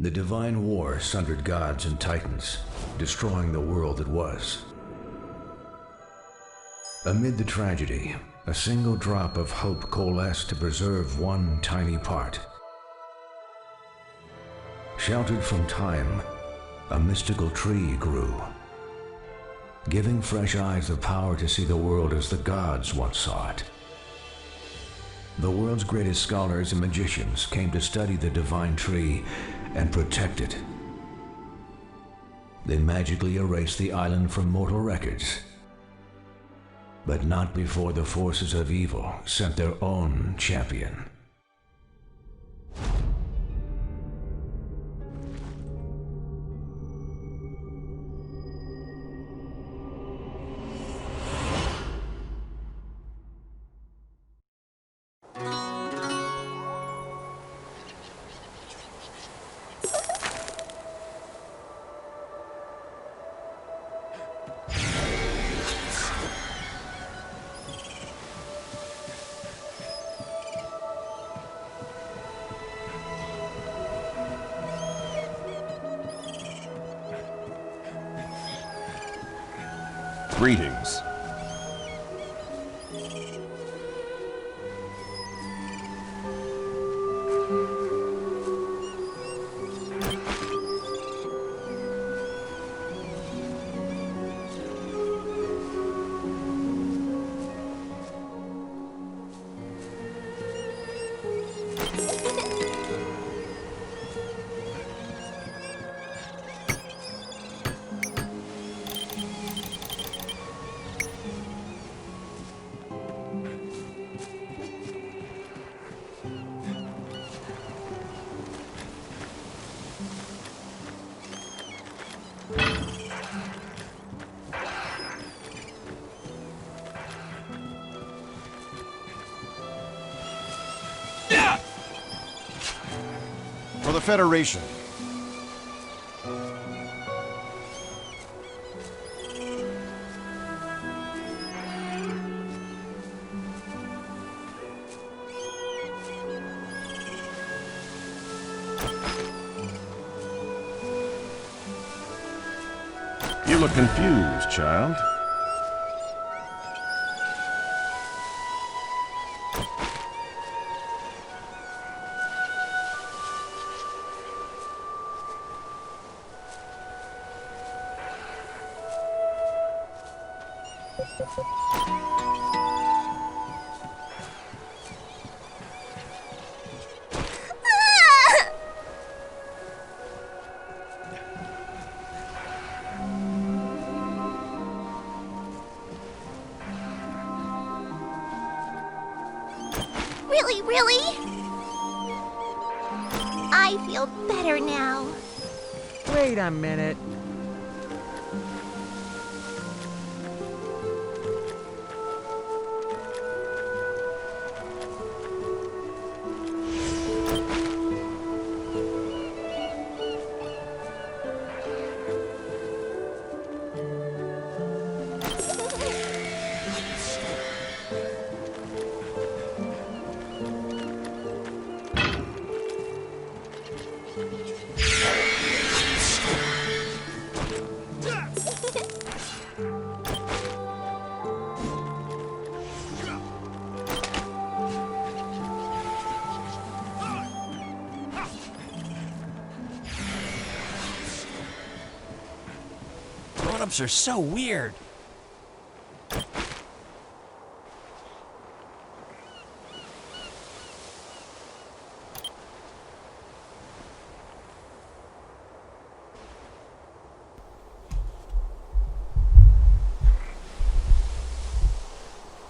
The Divine War sundered gods and titans, destroying the world that was. Amid the tragedy, a single drop of hope coalesced to preserve one tiny part. Sheltered from time, a mystical tree grew, giving fresh eyes the power to see the world as the gods once saw it. The world's greatest scholars and magicians came to study the divine tree and protect it. They magically erased the island from mortal records, but not before the forces of evil sent their own champion. Greetings. For the Federation. You look confused, child. Really? I feel better now. Wait a minute. Grown-ups are so weird.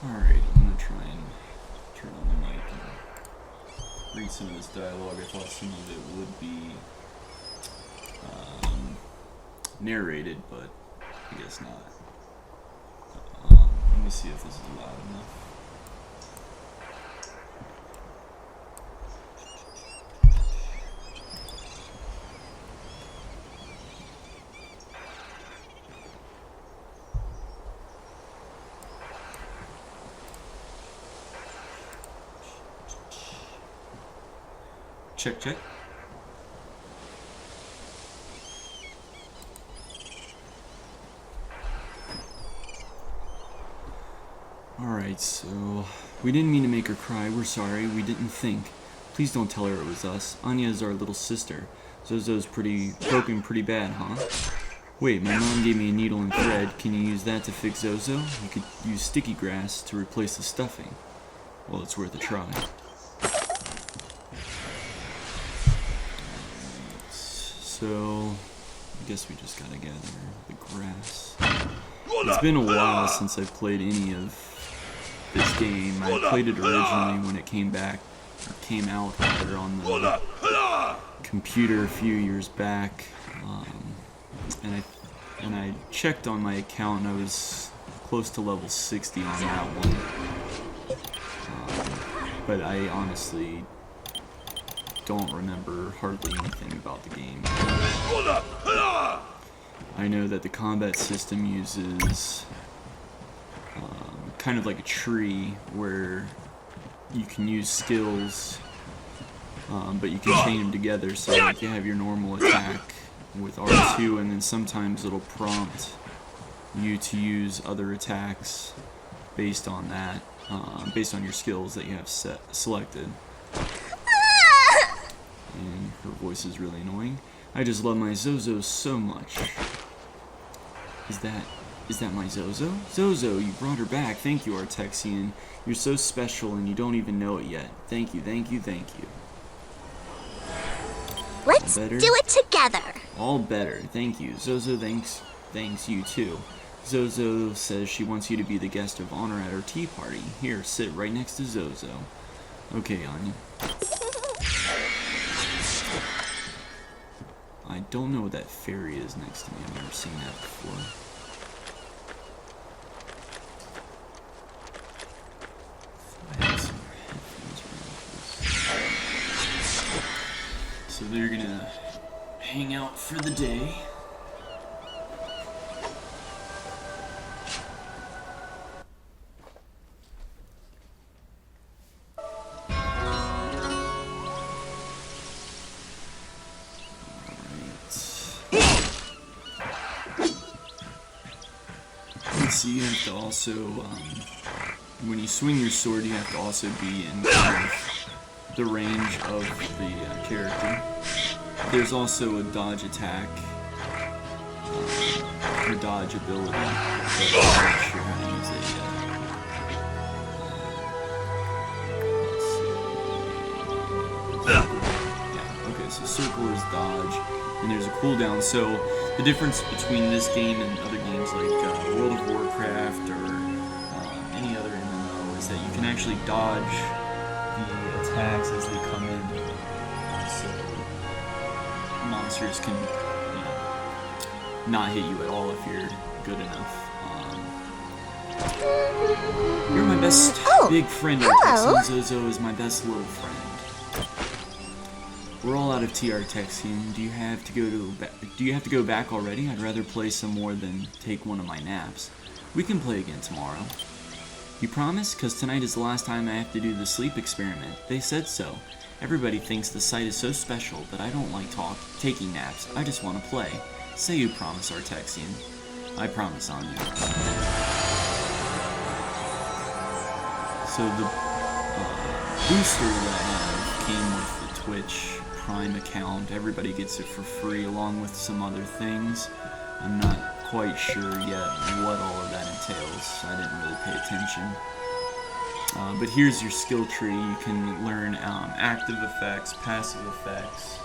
Alright, I'm gonna try and turn on the mic and read some of this dialogue. I thought some of it would be narrated, but I guess not. Let me see if this is loud enough. Check. Alright, so we didn't mean to make her cry. We're sorry. We didn't think. Please don't tell her it was us. Anya's our little sister. Zozo's broken pretty bad, huh? Wait, my mom gave me a needle and thread. Can you use that to fix Zozo? You could use sticky grass to replace the stuffing. Well, it's worth a try. So, I guess we just gotta gather the grass. It's been a while since I've played any of this game. I played it originally when it came out rather, on the computer a few years back, and I checked on my account and I was close to level 60 on that one. But I honestly don't remember hardly anything about the game. I know that the combat system uses kind of like a tree where you can use skills, but you can chain them together. So like you have your normal attack with R2, and then sometimes it'll prompt you to use other attacks based on that, based on your skills that you have selected. And her voice is really annoying. I just love my Zozo so much. Is that my Zozo? Zozo, you brought her back. Thank you, Artexian. You're so special and you don't even know it yet. Thank you. Let's do it together. All better. Thank you. Zozo thanks you too. Zozo says she wants you to be the guest of honor at her tea party. Here, sit right next to Zozo. Okay, Anya. I don't know what that fairy is next to me. I've never seen that before. So they're gonna hang out for the day. So you have to also, when you swing your sword, you have to also be in the range of the character. There's also a dodge attack, or dodge ability, but I'm not sure how to use it yet. Yeah, okay, so circle is dodge, and there's a cooldown. So the difference between this game and other games like World of Warcraft or any other MMO is that you can actually dodge the attacks as they come in. So monsters can, not hit you at all if you're good enough. You're my best big friend. hello. Zozo is my best little friend. We're all out of TR texting. Do you have to go back already? I'd rather play some more than take one of my naps. We can play again tomorrow. You promise? Because tonight is the last time I have to do the sleep experiment. They said so. Everybody thinks the site is so special, but I don't like taking naps. I just want to play. Say you promise, Artexian. I promise on you. So the booster that I have came with the Twitch Prime account. Everybody gets it for free along with some other things. I'm not quite sure yet what all of that entails, so I didn't really pay attention. But here's your skill tree. You can learn active effects, passive effects,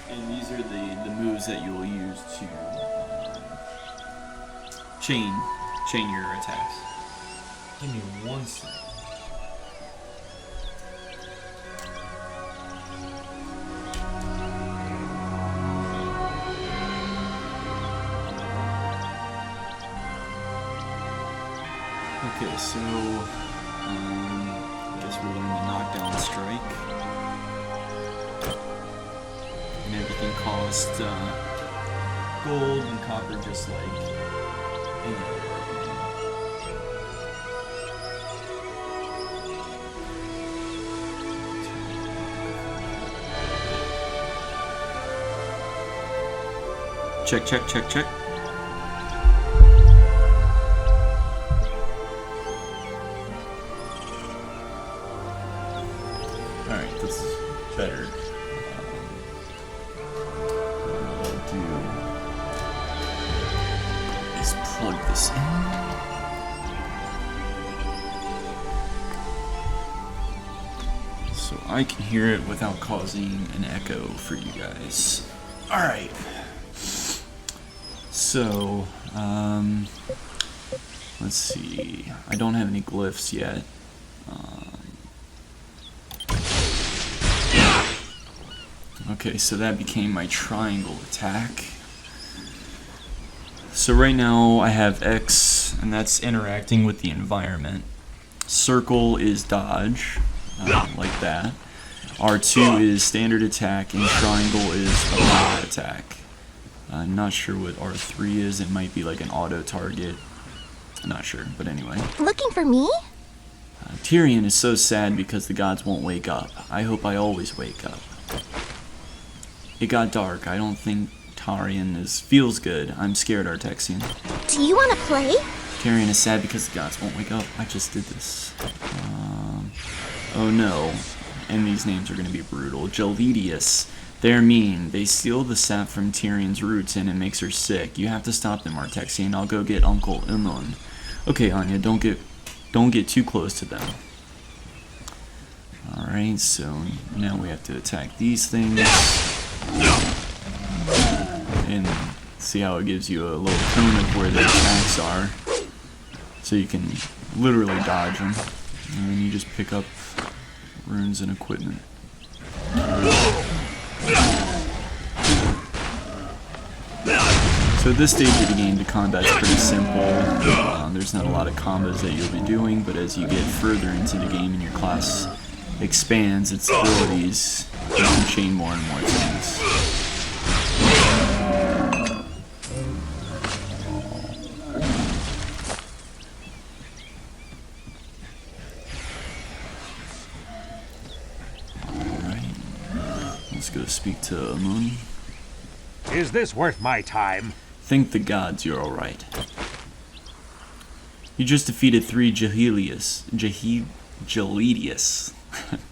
and these are the moves that you'll use to chain your attacks. Give me 1 second. Okay, so, I guess we're learning to knock down the strike. And everything costs, gold and copper just like any other game. Check, check, check, check. Alright, this is better. What I'll do is plug this in. So I can hear it without causing an echo for you guys. Alright. So, let's see. I don't have any glyphs yet. Okay, so that became my triangle attack. So right now I have X, and that's interacting with the environment. Circle is dodge, like that. R2 is standard attack, and triangle is a melee attack. I'm not sure what R3 is. It might be like an auto target. I'm not sure, but anyway. Looking for me? Tyrion is so sad because the gods won't wake up. I hope I always wake up. It got dark. I don't think Tyrion feels good. I'm scared, Artexian. Do you want to play? Tyrion is sad because the gods won't wake up. I just did this. Oh no. And these names are going to be brutal. Geledius. They're mean. They steal the sap from Tyrion's roots and it makes her sick. You have to stop them, Artexian. I'll go get Uncle Imon. Okay, Anya, don't get too close to them. Alright, so now we have to attack these things. And see how it gives you a little cone of where the attacks are. So you can literally dodge them. And then you just pick up runes and equipment. So this stage of the game, the combat's pretty simple. There's not a lot of combos that you'll be doing, but as you get further into the game and your class expands its abilities, You can chain more and more things. Let's go speak to Amun. Is this worth my time? Thank the gods you're alright. You just defeated 3 Jahelius.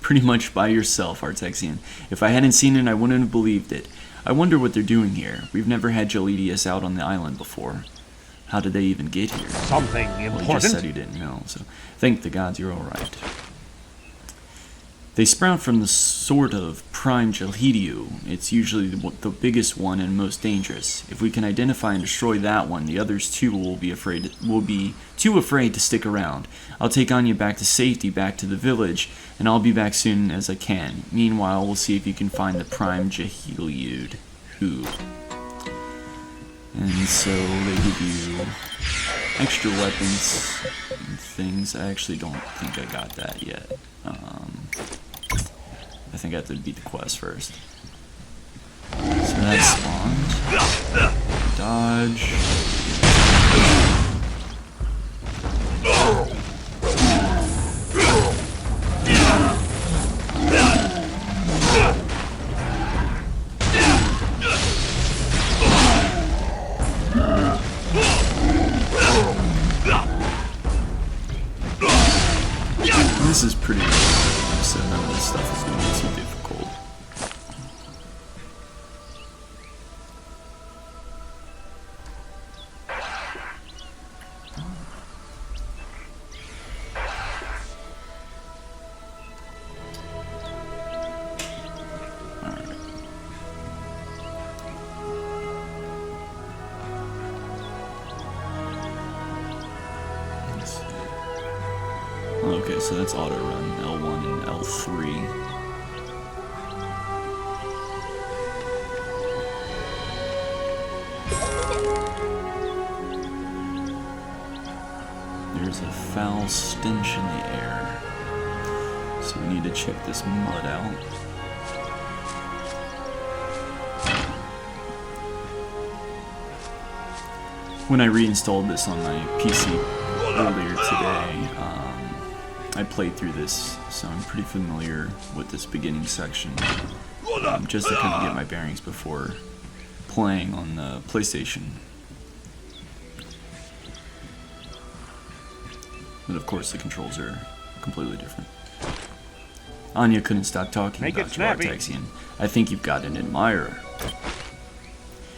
Pretty much by yourself, Artexian. If I hadn't seen it, I wouldn't have believed it. I wonder what they're doing here. We've never had Jahelius out on the island before. How did they even get here? Something important? Well, you just said you didn't know, so thank the gods you're alright. They sprout from the sort of prime Gelhidiu. It's usually the biggest one and most dangerous. If we can identify and destroy that one, the others too will be too afraid to stick around. I'll take Anya back to safety, back to the village, and I'll be back soon as I can. Meanwhile, we'll see if you can find the prime Jaheliud. And so they give you extra weapons and things. I actually don't think I got that yet. I think I have to beat the quest first. So that's spawned. Dodge. This is pretty easy, so none of this stuff is going to be too difficult. Okay, so that's auto run, L1 and L3. There's a foul stench in the air. So we need to check this mud out. When I reinstalled this on my PC earlier today, I played through this, so I'm pretty familiar with this beginning section, just to kind of get my bearings before playing on the PlayStation. But of course the controls are completely different. Anya couldn't stop talking about you, Artexian. I think you've got an admirer.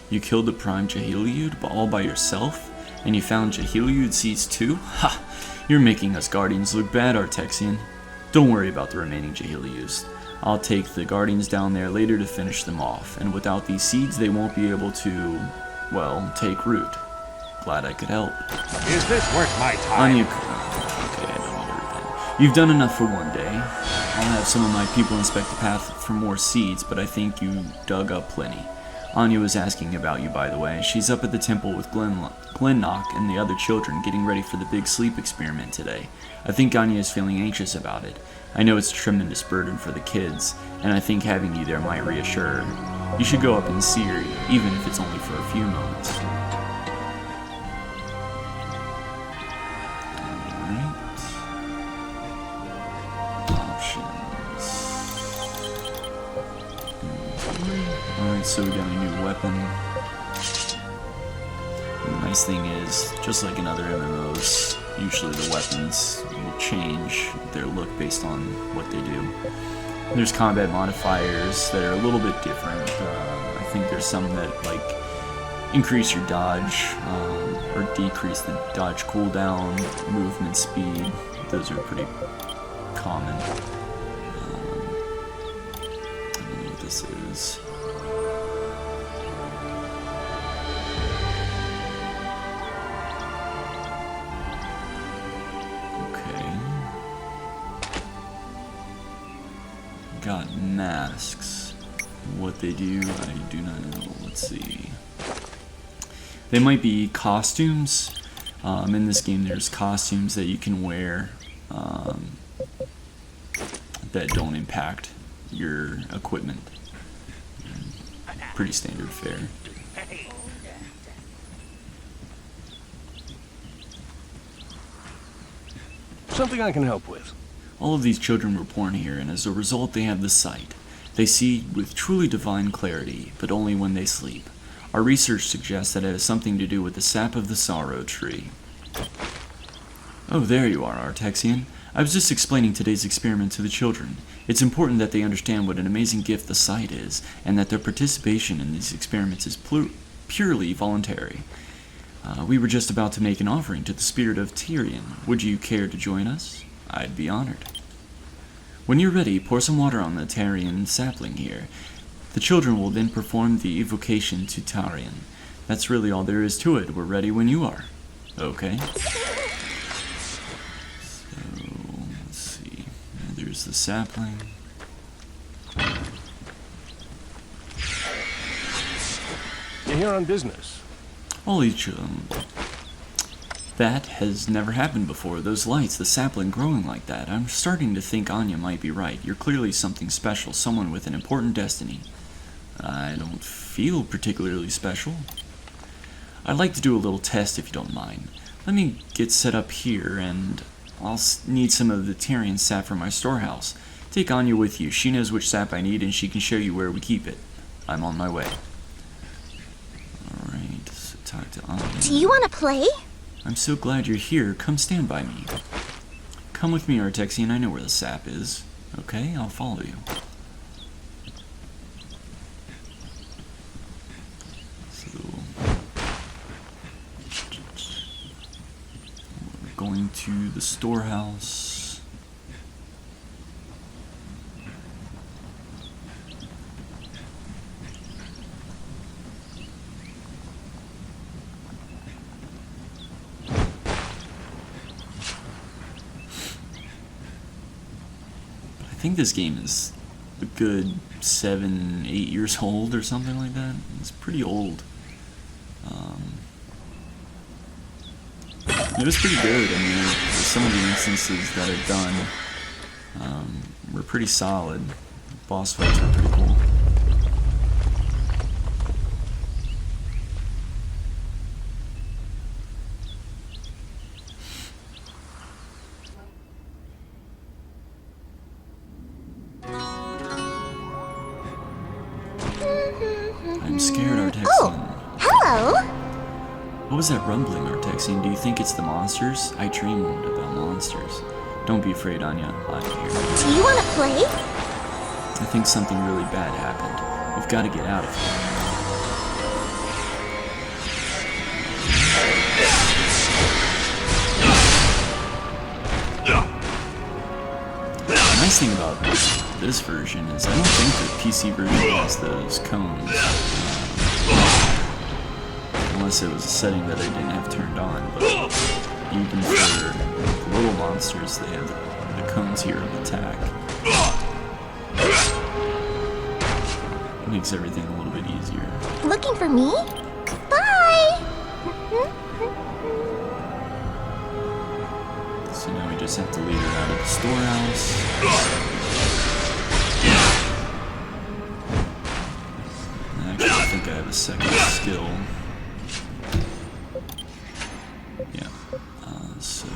You killed the prime Jaheliud all by yourself? And you found Jaheliud seeds too? Ha! You're making us Guardians look bad, Artexian. Don't worry about the remaining Jahelius. I'll take the Guardians down there later to finish them off, and without these seeds they won't be able to, well, take root. Glad I could help. Is this worth my time? Anya, okay, I don't need to read that. You've done enough for one day. I'll have some of my people inspect the path for more seeds, but I think you dug up plenty. Anya was asking about you, by the way. She's up at the temple with Glennock and the other children getting ready for the big sleep experiment today. I think Anya is feeling anxious about it. I know it's a tremendous burden for the kids, and I think having you there might reassure her. You should go up and see her, even if it's only for a few moments. Alright, so we got a new weapon. And the nice thing is, just like in other MMOs, usually the weapons will change their look based on what they do. There's combat modifiers that are a little bit different. I think there's some that like increase your dodge or decrease the dodge cooldown, movement speed. Those are pretty common. I don't know what this is. Got masks. What they do, I do not know. Let's see. They might be costumes. In this game, there's costumes that you can wear that don't impact your equipment. Pretty standard fare. Something I can help with. All of these children were born here, and as a result they have the sight. They see with truly divine clarity, but only when they sleep. Our research suggests that it has something to do with the sap of the sorrow tree. Oh, there you are, Artexian. I was just explaining today's experiment to the children. It's important that they understand what an amazing gift the sight is, and that their participation in these experiments is purely voluntary. We were just about to make an offering to the spirit of Tyrion. Would you care to join us? I'd be honored. When you're ready, pour some water on the Tyrion sapling here. The children will then perform the evocation to Tyrion. That's really all there is to it. We're ready when you are. Okay. So, let's see. There's the sapling. You're here on business. Holy that has never happened before. Those lights, the sapling growing like that. I'm starting to think Anya might be right. You're clearly something special, someone with an important destiny. I don't feel particularly special. I'd like to do a little test if you don't mind. Let me get set up here, and I'll need some of the Tyrion sap from my storehouse. Take Anya with you. She knows which sap I need, and she can show you where we keep it. I'm on my way. Alright, so talk to Anya. Do you want to play? I'm so glad you're here. Come stand by me. Come with me, Artexian. I know where the sap is. Okay, I'll follow you. So, we're going to the storehouse. I think this game is a good 7, 8 years old or something like that. It's pretty old. It was pretty good. I mean, some of the instances that I've done were pretty solid. Boss fights were pretty cool. I'm scared, Artexian. Oh, hello. What was that rumbling, Artexian? Do you think it's the monsters? I dreamed about monsters. Don't be afraid, Anya. I'm here. Do you want to play? I think something really bad happened. We've got to get out of here. The nice thing about this version is I don't think the PC version has those cones. Unless it was a setting that I didn't have turned on. But even for the little monsters, they have the cones here of attack. It makes everything a little bit easier. Looking for me? Bye. So now we just have to lead her out of the storehouse. Actually, I think I have a second skill. Yeah. So...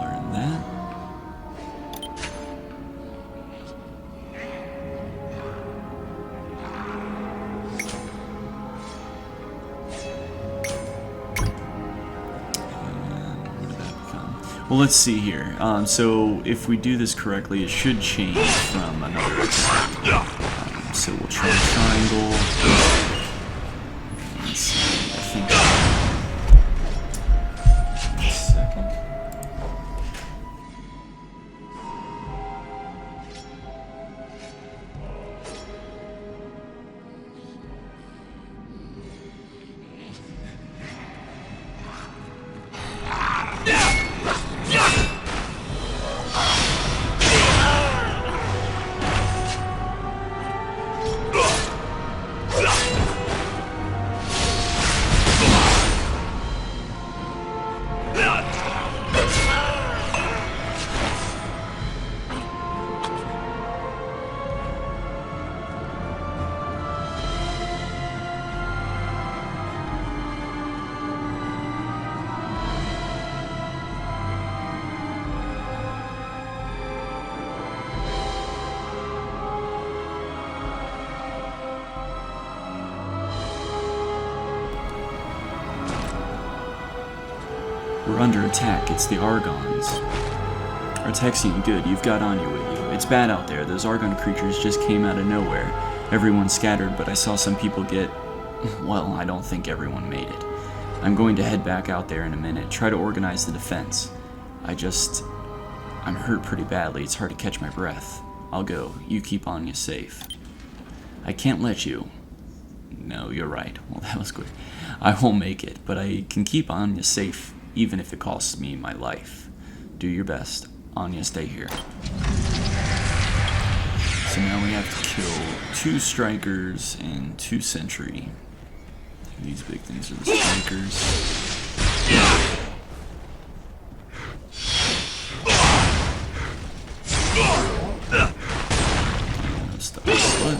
learn that. Well, let's see here. So if we do this correctly, it should change from another attack. So we'll try triangle. Let's see. I think. One second. under attack. It's the Argons. Artexian, good. You've got Anya with you. It's bad out there. Those Argon creatures just came out of nowhere. Everyone scattered, but I saw some people get... Well, I don't think everyone made it. I'm going to head back out there in a minute. Try to organize the defense. I'm hurt pretty badly. It's hard to catch my breath. I'll go. You keep Anya safe. I can't let you. No, you're right. Well, that was quick. I won't make it, but I can keep Anya safe, even if it costs me my life. Do your best. Anya, stay here. So now we have to kill 2 strikers and 2 sentry. These big things are the strikers. But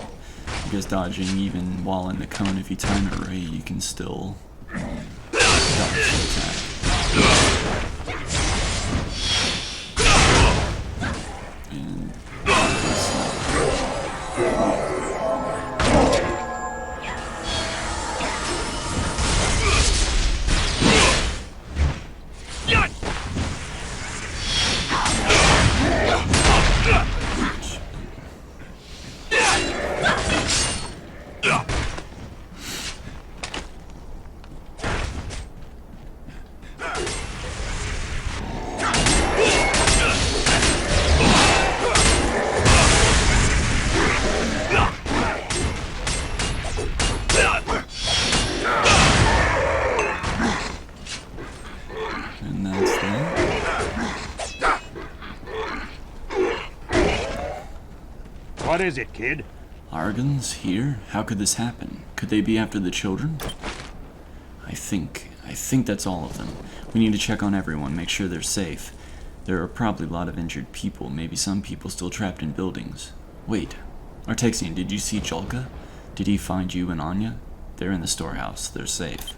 I guess dodging, even while in the cone, if you time it right, you can still dodge the attack. And that's that. What is it, kid? Argons here? How could this happen? Could they be after the children? I think that's all of them. We need to check on everyone, make sure they're safe. There are probably a lot of injured people, maybe some people still trapped in buildings. Wait, Artexian, did you see Julka? Did he find you and Anya? They're in the storehouse. They're safe.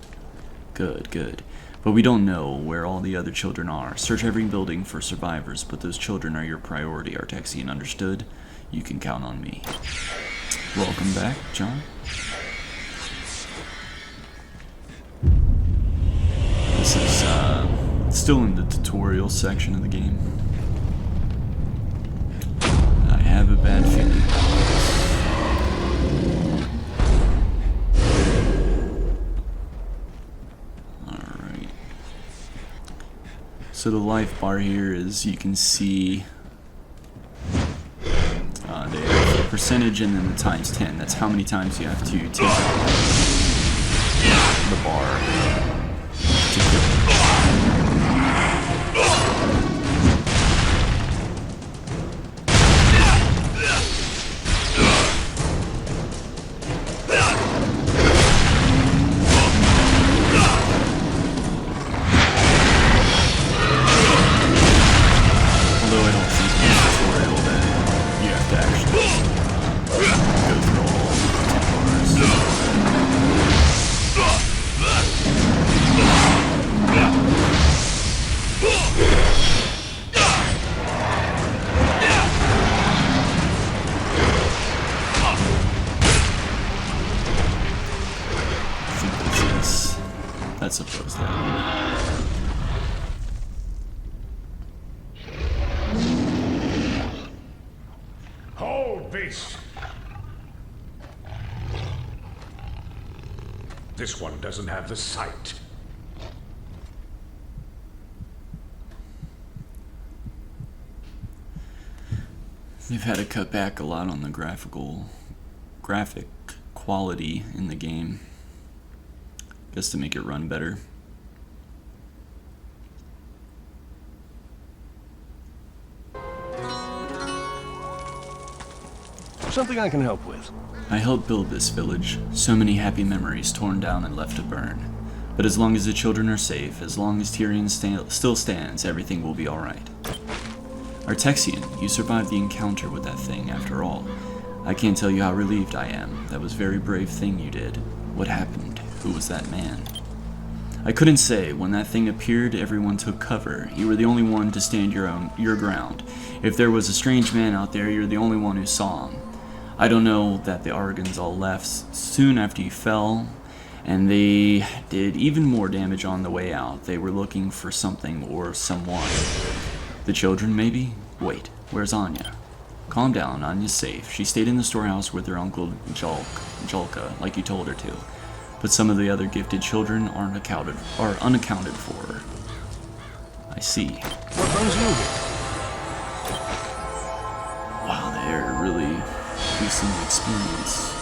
Good, good. But we don't know where all the other children are. Search every building for survivors, but those children are your priority, Artexian. Understood? You can count on me. Welcome back, John. This is still in the tutorial section of the game. I have a bad feeling. Alright. So the life bar here is, you can see they have the percentage and then the times 10. That's how many times you have to take out the bar to kill it. Although I don't think in this tutorial that you have to actually go through all 10 bars. I think that's supposed to happen. Hold, beast! This one doesn't have the sight. They've had to cut back a lot on the graphic quality in the game, just to make it run better. Something I can help with. I helped build this village. So many happy memories torn down and left to burn. But as long as the children are safe, as long as Tyrion still stands, everything will be alright. Artexian, you survived the encounter with that thing after all. I can't tell you how relieved I am. That was a very brave thing you did. What happened? Who was that man? I couldn't say. When that thing appeared, everyone took cover. You were the only one to stand your ground. If there was a strange man out there, you're the only one who saw him. I don't know that the Argons all left soon after you fell, And they did even more damage on the way out. They were looking for something or someone. The children, maybe? Wait, where's Anya? Calm down, Anya's safe. She stayed in the storehouse with her uncle Julka, like you told her to. But some of the other gifted children are unaccounted for. I see. What brings you here? Wow, they're really boosting the experience.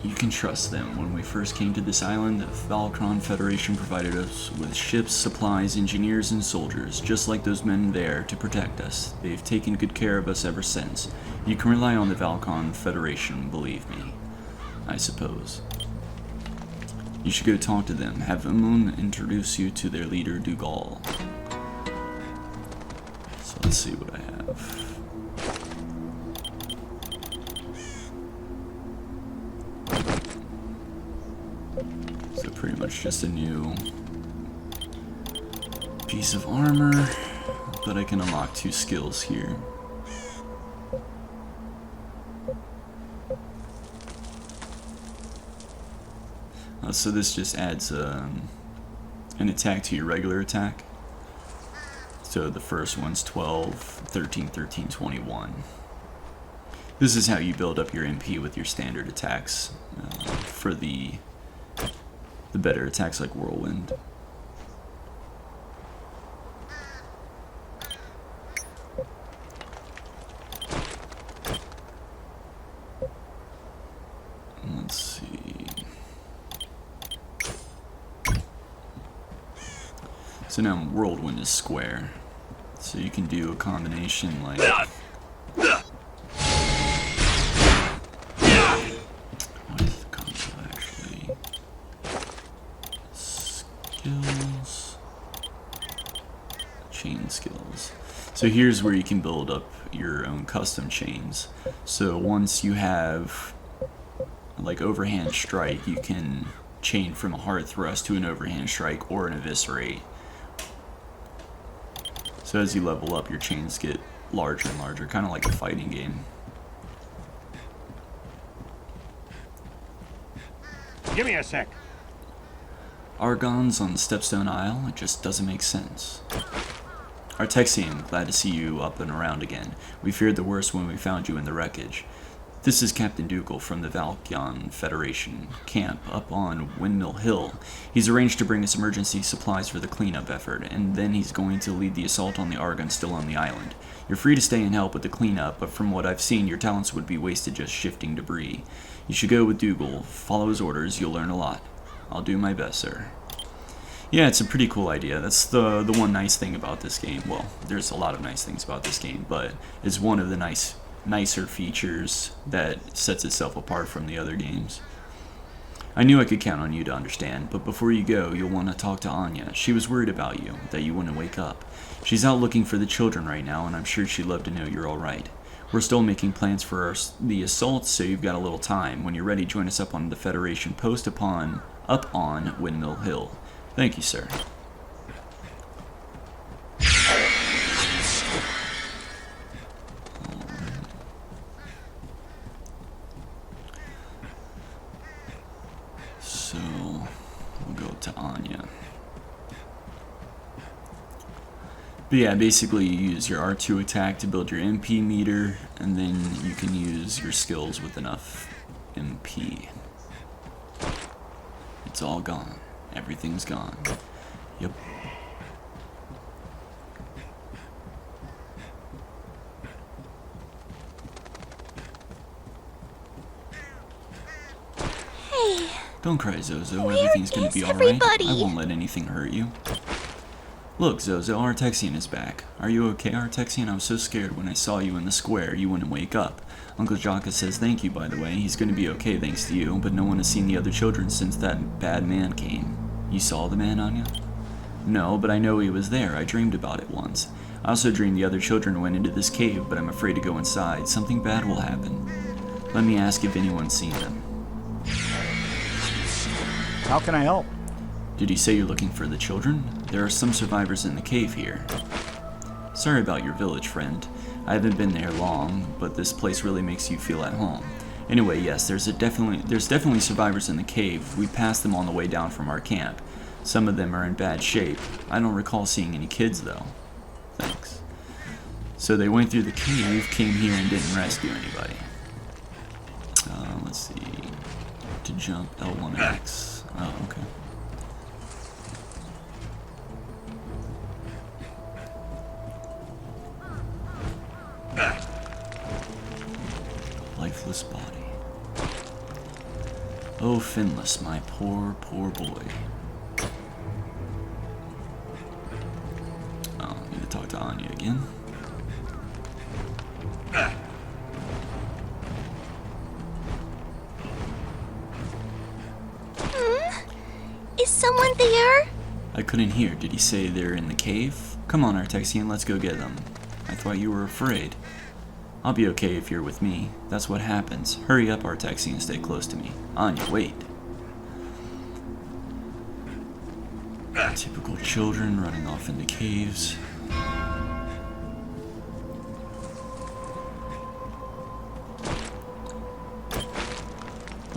You can trust them. When we first came to this island, the Valkron Federation provided us with ships, supplies, engineers, and soldiers, just like those men there, to protect us. They've taken good care of us ever since. You can rely on the Valkron Federation, believe me. I suppose. You should go talk to them. Have Amun introduce you to their leader, Dougal. So let's see what I have. So pretty much just a new piece of armor, but I can unlock 2 skills here. So this just adds an attack to your regular attack. So the first one's 12, 13, 13, 21. This is how you build up your MP with your standard attacks for the better attacks like Whirlwind. Let's see. So now Whirlwind is square. So you can do a combination like... What is the combo actually? Skills. Chain skills. So here's where you can build up your own custom chains. So once you have like overhand strike, you can chain from a hard thrust to an overhand strike or an eviscerate. So as you level up, your chains get larger and larger, kind of like a fighting game. Give me a sec. Argon's on Stepstone Isle, it just doesn't make sense. Artexian, glad to see you up and around again. We feared the worst when we found you in the wreckage. This is Captain Dougal from the Valkyon Federation camp up on Windmill Hill. He's arranged to bring us emergency supplies for the cleanup effort, and then he's going to lead the assault on the Argon still on the island. You're free to stay and help with the cleanup, but from what I've seen, your talents would be wasted just shifting debris. You should go with Dougal, follow his orders, you'll learn a lot. I'll do my best, sir. Yeah, it's a pretty cool idea. That's the one nice thing about this game. Well, there's a lot of nice things about this game, but it's one of the nicer features that sets itself apart from the other games. I knew I could count on you to understand, but before you go, you'll want to talk to Anya. She was worried about you, that you wouldn't wake up. She's out looking for the children right now, and I'm sure she'd love to know you're alright. We're still making plans for the assault, so you've got a little time. When you're ready, join us up on the Federation post up on Windmill Hill. Thank you, sir. So, we'll go to Anya. But yeah, basically you use your R2 attack to build your MP meter, and then you can use your skills with enough MP. It's all gone. Everything's gone. Yep. Hey. Don't cry, Zozo. Where Everything's gonna is be alright. everybody? I won't let anything hurt you. Look, Zozo, Artexian is back. Are you okay, Artexian? I was so scared when I saw you in the square you wouldn't wake up. Uncle Jaka says thank you, by the way. He's gonna be okay thanks to you, but no one has seen the other children since that bad man came. You saw the man, Anya? No, but I know he was there. I dreamed about it once. I also dreamed the other children went into this cave, but I'm afraid to go inside. Something bad will happen. Let me ask if anyone's seen them. How can I help? Did you say you're looking for the children? There are some survivors in the cave here. Sorry about your village, friend. I haven't been there long, but this place really makes you feel at home. Anyway, yes, there's definitely survivors in the cave. We passed them on the way down from our camp. Some of them are in bad shape. I don't recall seeing any kids, though. Thanks. So they went through the cave, came here, and didn't rescue anybody. Let's see. To jump, L1X. Oh, okay. Lifeless body. Oh, Finless, my poor, poor boy. Oh, I need to talk to Anya again. Is someone there? I couldn't hear. Did he say they're in the cave? Come on, Artexian, let's go get them. I thought you were afraid. I'll be okay if you're with me. That's what happens. Hurry up, Artexian, stay close to me. Anya, wait. Typical children running off into caves.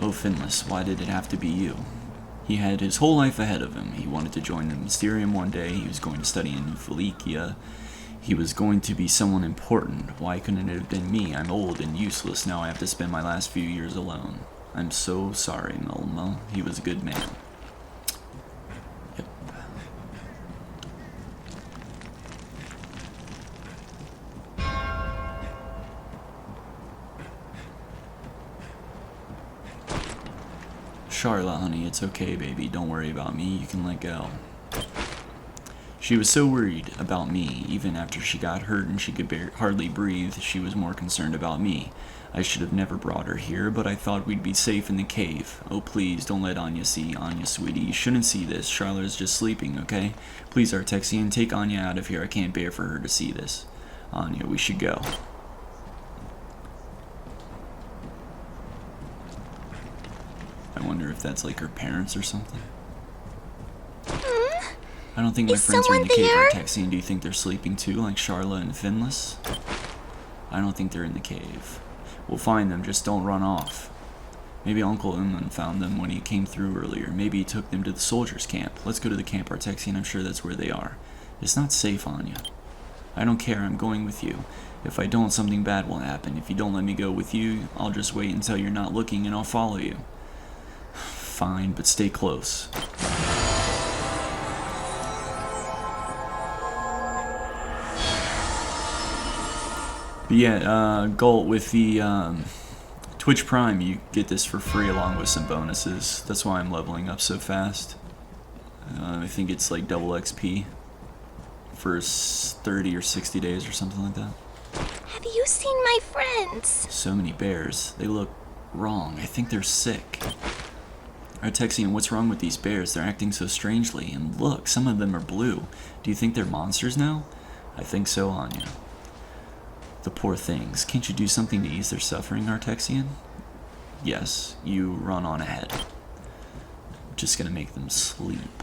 Oh, Finless, why did it have to be you? He had his whole life ahead of him. He wanted to join the Mysterium one day. He was going to study in Felicia. He was going to be someone important. Why couldn't it have been me? I'm old and useless. Now I have to spend my last few years alone. I'm so sorry, Melmo. He was a good man. Yep. Charlotte, honey, it's okay, baby. Don't worry about me. You can let go. She was so worried about me. Even after she got hurt and she could hardly breathe, she was more concerned about me. I should have never brought her here, but I thought we'd be safe in the cave. Oh, please, don't let Anya see. Anya, sweetie, you shouldn't see this. Charlotte is just sleeping, okay? Please, Artexian, take Anya out of here. I can't bear for her to see this. Anya, we should go. I wonder if that's like her parents or something. I don't think my friends are in the cave, Artexian. Do you think they're sleeping too, like Charlotte and Finless? I don't think they're in the cave. We'll find them, just don't run off. Maybe Uncle Unman found them when he came through earlier. Maybe he took them to the soldiers' camp. Let's go to the camp, Artexian. I'm sure that's where they are. It's not safe, Anya. I don't care, I'm going with you. If I don't, something bad will happen. If you don't let me go with you, I'll just wait until you're not looking and I'll follow you. Fine, but stay close. But yeah, Galt, with the Twitch Prime, you get this for free along with some bonuses. That's why I'm leveling up so fast. I think it's like double XP for 30 or 60 days or something like that. Have you seen my friends? So many bears. They look wrong. I think they're sick. Artexian, what's wrong with these bears? They're acting so strangely. And look, some of them are blue. Do you think they're monsters now? I think so, Anya. The poor things. Can't you do something to ease their suffering, Artexian? Yes, you run on ahead. Just gonna make them sleep.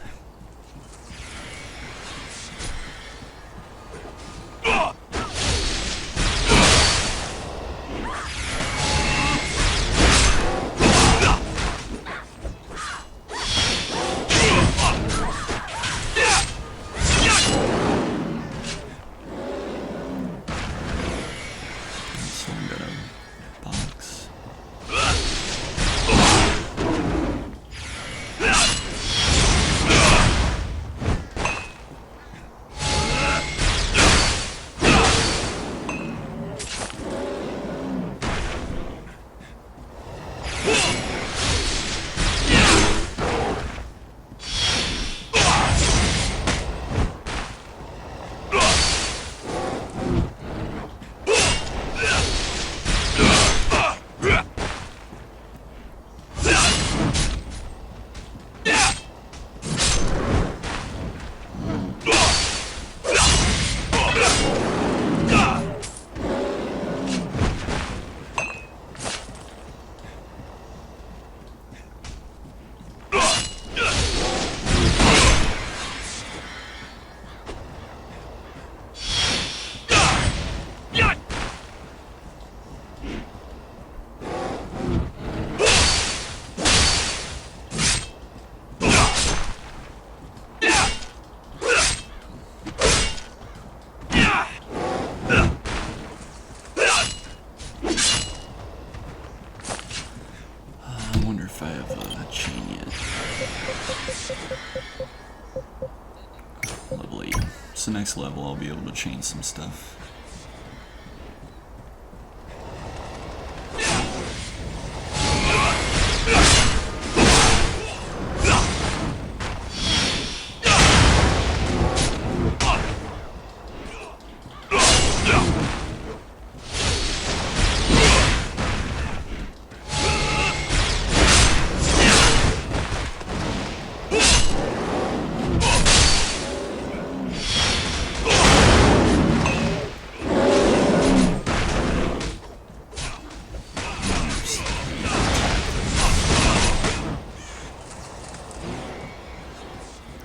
Level 8. So next level I'll be able to change some stuff.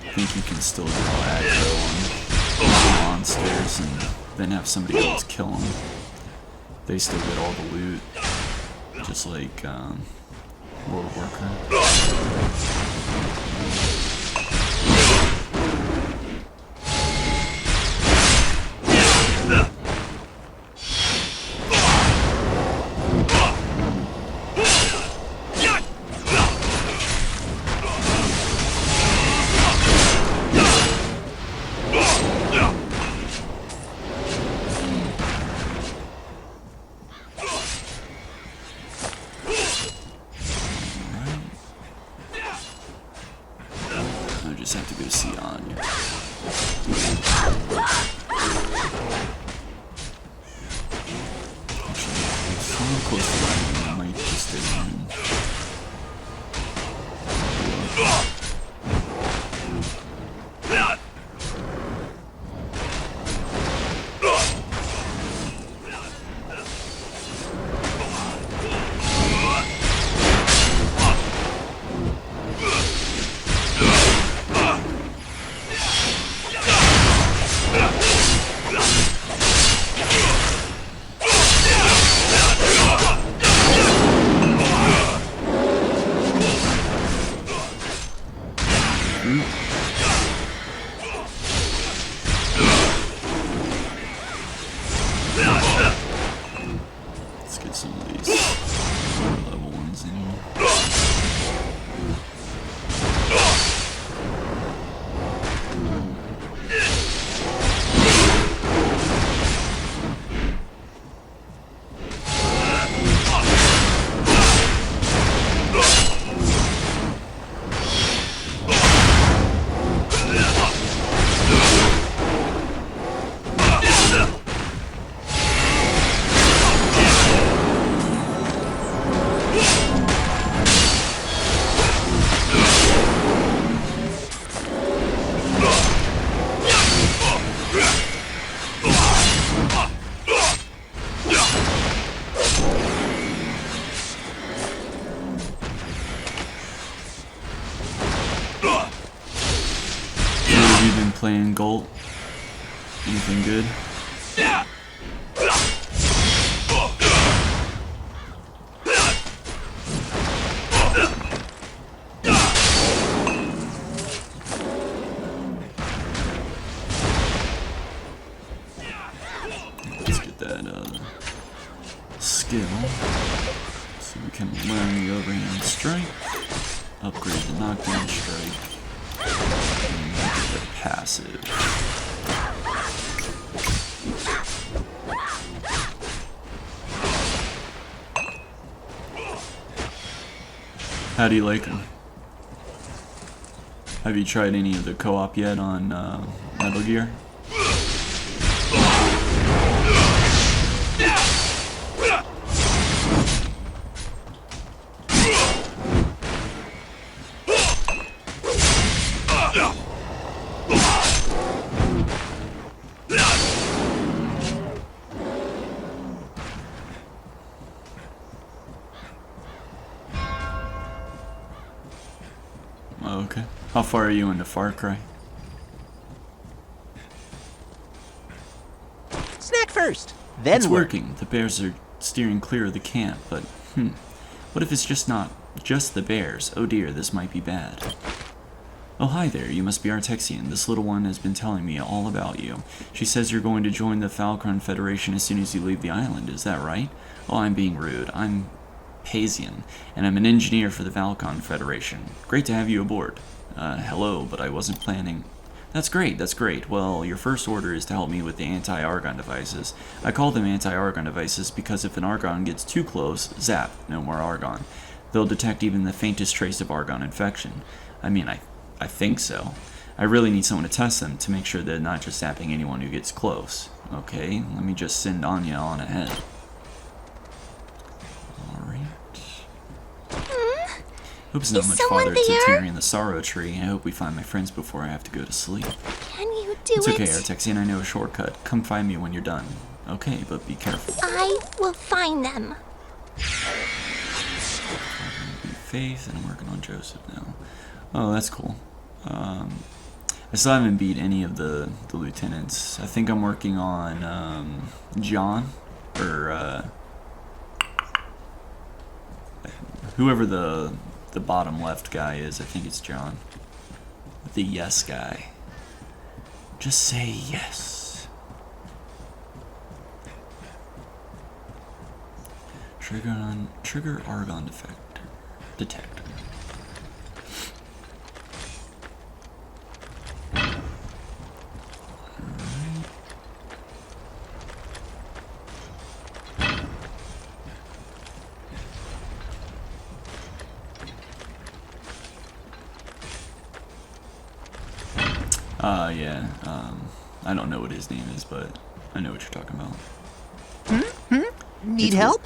I think you can still draw aggro on monsters and then have somebody else kill them. They still get all the loot, just like World of Warcraft. I just have to go see Anya. Actually, if someone close to Anya, I might just stay in. Let's get some of these level ones in here. Have you been playing Gold? Anything good? Let's get that skill so we can learn the overhand strike, upgrade the knockdown strike, and get the passive. How do you like them? Have you tried any of the co-op yet on Metal Gear? Oh, okay. How far are you into Far Cry? Snack first, then It's work. working. The bears are steering clear of the camp, but what if it's just the bears? Oh dear, this might be bad. Oh, hi there. You must be Artexian. This little one has been telling me all about you. She says you're going to join the Falcon Federation as soon as you leave the island. Is that right? Oh, I'm being rude. I'm Pasian, and I'm an engineer for the Falcon Federation. Great to have you aboard. Hello, but I wasn't planning. That's great, that's great. Well, your first order is to help me with the anti-argon devices. I call them anti-argon devices because if an argon gets too close, zap, no more argon. They'll detect even the faintest trace of argon infection. I mean, I think so. I really need someone to test them to make sure they're not just zapping anyone who gets close. Okay, let me just send Anya on ahead. Alright. Hope's not Is much someone farther to there? Tera and the Sorrow Tree. I hope we find my friends before I have to go to sleep. Can you do It's okay, it? Artexian, I know a shortcut. Come find me when you're done. Okay, but be careful. I will find them. Be Faith, and I'm working on Joseph now. Oh, that's cool. I still haven't beat any of the lieutenants. I think I'm working on John, or whoever the bottom left guy is. I think it's John. The yes guy. Just say yes. Trigger argon detector. Yeah, I don't know what his name is, but I know what you're talking about. Need help?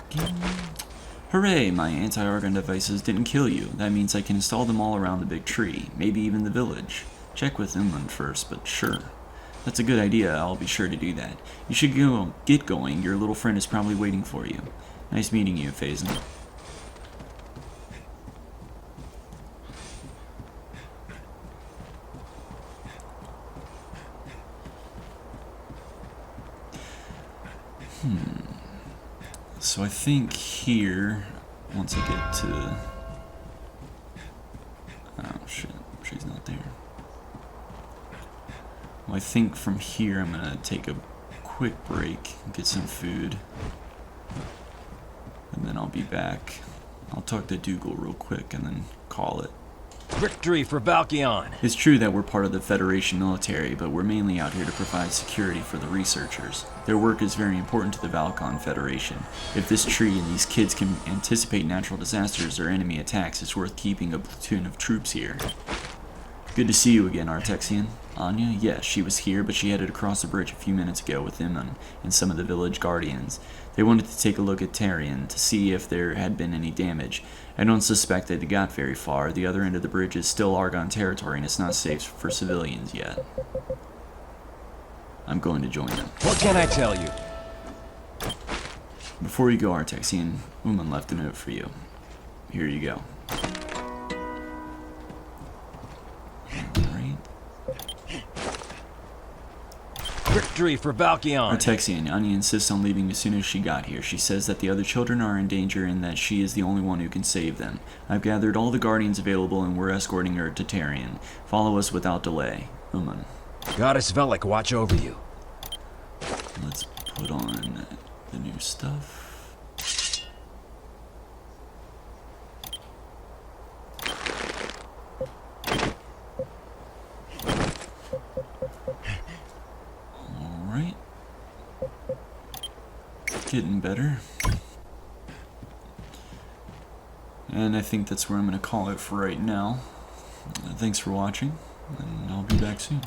Hooray, my anti-argon devices didn't kill you. That means I can install them all around the big tree, maybe even the village. Check with Inland first, but sure. That's a good idea, I'll be sure to do that. You should get going, your little friend is probably waiting for you. Nice meeting you, Phazon. So I think here, once I get to... Oh shit, she's not there. Well, I think from here I'm gonna take a quick break, get some food, and then I'll be back. I'll talk to Dougal real quick and then call it. Victory for Valkion. It's true that we're part of the Federation military, but we're mainly out here to provide security for the researchers. Their work is very important to the Valkon Federation. If this tree and these kids can anticipate natural disasters or enemy attacks, it's worth keeping a platoon of troops here. Good to see you again, Artexian. Anya? Yes, she was here, but she headed across the bridge a few minutes ago with Iman and some of the village guardians. They wanted to take a look at Tarian to see if there had been any damage. I don't suspect they got very far. The other end of the bridge is still Argon territory and it's not safe for civilians yet. I'm going to join them. What can I tell you? Before you go, Artexian, Uman left a note for you. Here you go. Alright. Victory for Valkion. Artexian, Anya insists on leaving as soon as she got here. She says that the other children are in danger and that she is the only one who can save them. I've gathered all the guardians available and we're escorting her to Tarian. Follow us without delay. Uman. Goddess Velik watch over you. Let's put on the new stuff. Alright. Getting better. And I think that's where I'm going to call it for right now. Thanks for watching, and I'll be back soon.